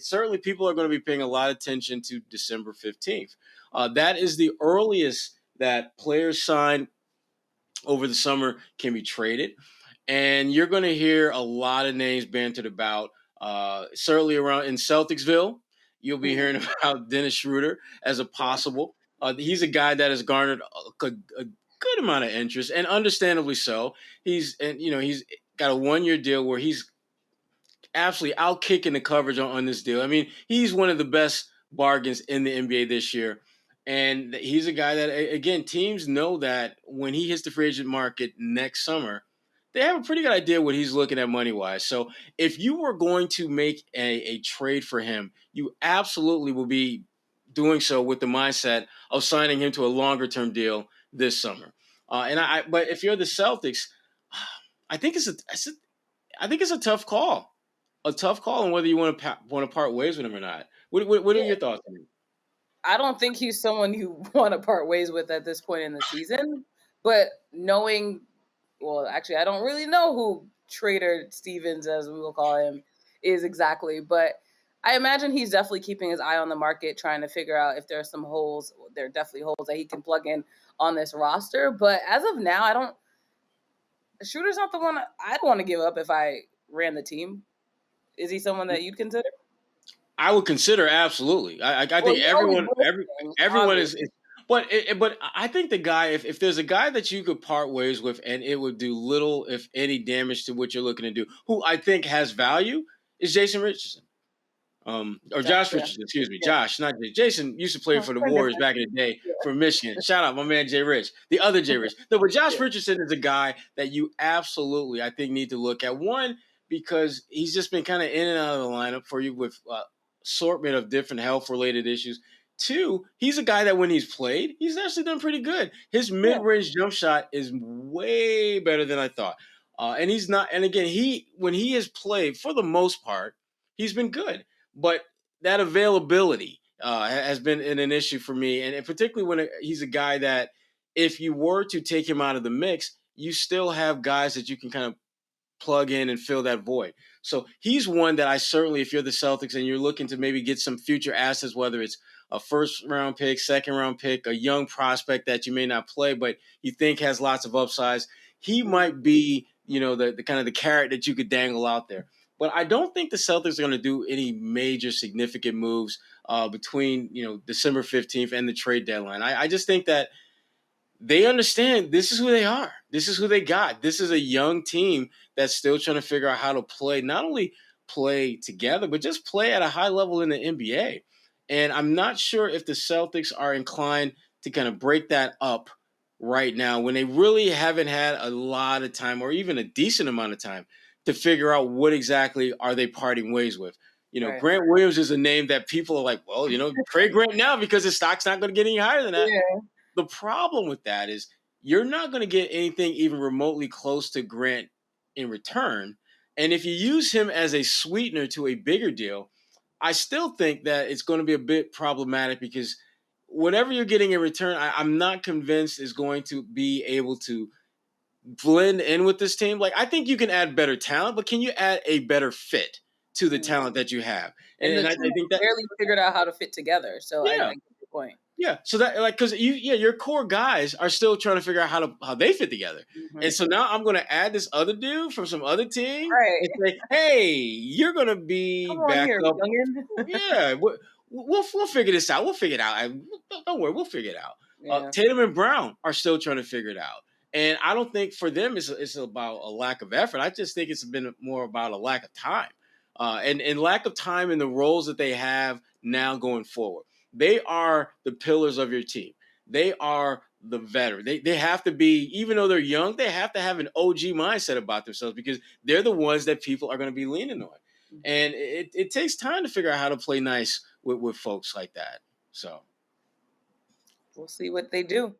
certainly people are going to be paying a lot of attention to December 15th. That is the earliest that players sign over the summer can be traded. And you're going to hear a lot of names bantered about, certainly around in Celticsville. You'll be hearing about Dennis Schroder as a possible. He's a guy that has garnered a good amount of interest, and understandably so. He's got a 1-year deal where he's absolutely out kicking the coverage on this deal. I mean, he's one of the best bargains in the NBA this year. And he's a guy that, again, teams know that when he hits the free agent market next summer, they have a pretty good idea what he's looking at money-wise. So if you were going to make a trade for him, you absolutely will be doing so with the mindset of signing him to a longer-term deal this summer. But if you're the Celtics, I think it's a tough call. A tough call on whether you want to part ways with him or not. What are your thoughts on it? I don't think he's someone you want to part ways with at this point in the season. But actually, I don't really know who Trader Stevens, as we will call him, is exactly. But I imagine he's definitely keeping his eye on the market, trying to figure out if there are some holes. There are definitely holes that he can plug in on this roster. But as of now, Schroeder's not the one I'd want to give up if I ran the team. Is he someone that you'd consider? I would consider, absolutely. I think everyone is. But I think the guy, if there's a guy that you could part ways with and it would do little, if any, damage to what you're looking to do, who I think has value, is Jason Richardson. Or Josh Richardson, excuse me. Josh, not Jay. Jason used to play for the Warriors back in the day for Michigan. Shout out my man Jay Rich, the other Jay Rich. No, but Josh Richardson is a guy that you absolutely, I think, need to look at. One, because he's just been kind of in and out of the lineup for you with assortment of different health-related issues. Two, he's a guy that when he's played, he's actually done pretty good. His mid-range jump shot is way better than I thought. And he's not. And again, when he has played, for the most part, he's been good. But that availability has been an issue for me, and particularly when he's a guy that if you were to take him out of the mix, you still have guys that you can kind of plug in and fill that void. So he's one that I certainly, if you're the Celtics and you're looking to maybe get some future assets, whether it's a first-round pick, second-round pick, a young prospect that you may not play but you think has lots of upsides, he might be, the kind of the carrot that you could dangle out there. But I don't think the Celtics are going to do any major significant moves between, December 15th and the trade deadline. I just think that they understand this is who they are. This is who they got. This is a young team that's still trying to figure out how to play, not only play together, but just play at a high level in the NBA. And I'm not sure if the Celtics are inclined to kind of break that up right now when they really haven't had a lot of time or even a decent amount of time to figure out what exactly are they parting ways with. Right. Grant Williams is a name that people are like, well, trade Grant now because his stock's not going to get any higher than that. Yeah. The problem with that is you're not going to get anything even remotely close to Grant in return. And if you use him as a sweetener to a bigger deal, I still think that it's going to be a bit problematic because whatever you're getting in return, I'm not convinced is going to be able to blend in with this team. Like, I think you can add better talent, but can you add a better fit to the talent that you have? And I think that barely figured out how to fit together. So I get your point. Yeah, so that because your core guys are still trying to figure out how they fit together, and so now I'm going to add this other dude from some other team, right? And say, hey, you're going to be back up. Yeah, we'll figure this out. We'll figure it out. Don't worry, we'll figure it out. Yeah. Tatum and Brown are still trying to figure it out, and I don't think for them it's about a lack of effort. I just think it's been more about a lack of time, and lack of time in the roles that they have now going forward. They are the pillars of your team. They are the veteran. They have to be, even though they're young, they have to have an OG mindset about themselves because they're the ones that people are going to be leaning on. And it takes time to figure out how to play nice with folks like that. So we'll see what they do.